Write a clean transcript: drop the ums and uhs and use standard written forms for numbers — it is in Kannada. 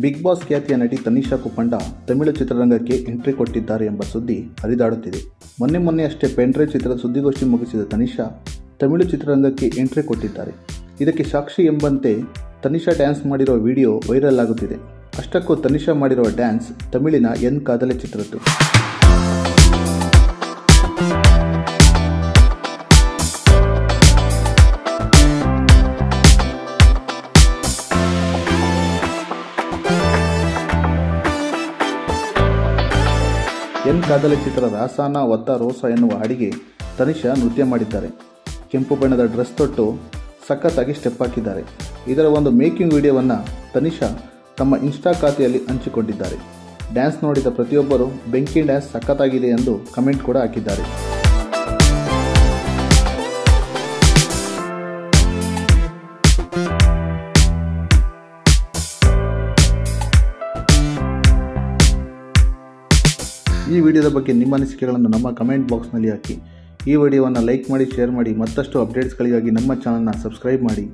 ಬಿಗ್ ಬಾಸ್ ಖ್ಯಾತಿಯ ನಟಿ ತನಿಷಾ ಕುಪ್ಪಂಡ ತಮಿಳು ಚಿತ್ರರಂಗಕ್ಕೆ ಎಂಟ್ರಿ ಕೊಟ್ಟಿದ್ದಾರೆ ಎಂಬ ಸುದ್ದಿ ಹರಿದಾಡುತ್ತಿದೆ. ಮೊನ್ನೆಯಷ್ಟೇ ಪೆನ್ಡ್ರೈವ್ ಚಿತ್ರದ ಸುದ್ದಿಗೋಷ್ಠಿ ಮುಗಿಸಿದ ತನಿಷಾ ತಮಿಳು ಚಿತ್ರರಂಗಕ್ಕೆ ಎಂಟ್ರಿ ಕೊಟ್ಟಿದ್ದಾರೆ. ಇದಕ್ಕೆ ಸಾಕ್ಷಿ ಎಂಬಂತೆ ತನಿಷಾ ಡ್ಯಾನ್ಸ್ ಮಾಡಿರುವ ವಿಡಿಯೋ ವೈರಲ್ ಆಗುತ್ತಿದೆ. ಅಷ್ಟಕ್ಕೂ ತನಿಷಾ ಮಾಡಿರುವ ಡ್ಯಾನ್ಸ್ ತಮಿಳಿನ ಎನ್ ಕಾದಲೆ ಚಿತ್ರದ್ದು. ಎನ್ ಕಾದಲೆ ಚಿತ್ರದ ರಾಸಾನ ಒತ್ತ ರೋಸ ಎನ್ನುವ ಹಾಡಿಗೆ ತನಿಷಾ ನೃತ್ಯ ಮಾಡಿದ್ದಾರೆ. ಕೆಂಪು ಬಣ್ಣದ ಡ್ರೆಸ್ ತೊಟ್ಟು ಸಖತ್ತಾಗಿ ಸ್ಟೆಪ್ ಹಾಕಿದ್ದಾರೆ. ಇದರ ಒಂದು ಮೇಕಿಂಗ್ ವಿಡಿಯೋವನ್ನು ತನಿಷಾ ತಮ್ಮ ಇನ್ಸ್ಟಾ ಖಾತೆಯಲ್ಲಿ ಹಂಚಿಕೊಂಡಿದ್ದಾರೆ. ಡ್ಯಾನ್ಸ್ ನೋಡಿದ ಪ್ರತಿಯೊಬ್ಬರು ಬೆಂಕಿ ಡ್ಯಾನ್ಸ್ ಸಖತ್ತಾಗಿದೆ ಎಂದು ಕಮೆಂಟ್ ಕೂಡ ಹಾಕಿದ್ದಾರೆ. ಈ ವಿಡಿಯೋದ ಬಗ್ಗೆ ನಿಮ್ಮ ಅನಿಸಿಕೆಗಳನ್ನು ನಮ್ಮ ಕಮೆಂಟ್ ಬಾಕ್ಸ್ನಲ್ಲಿ ಹಾಕಿ. ಈ ವಿಡಿಯೋವನ್ನು ಲೈಕ್ ಮಾಡಿ, ಶೇರ್ ಮಾಡಿ. ಮತ್ತಷ್ಟು ಅಪ್ಡೇಟ್ಸ್ಗಳಿಗಾಗಿ ನಮ್ಮ ಚಾನಲ್ನ ಸಬ್ಸ್ಕ್ರೈಬ್ ಮಾಡಿ.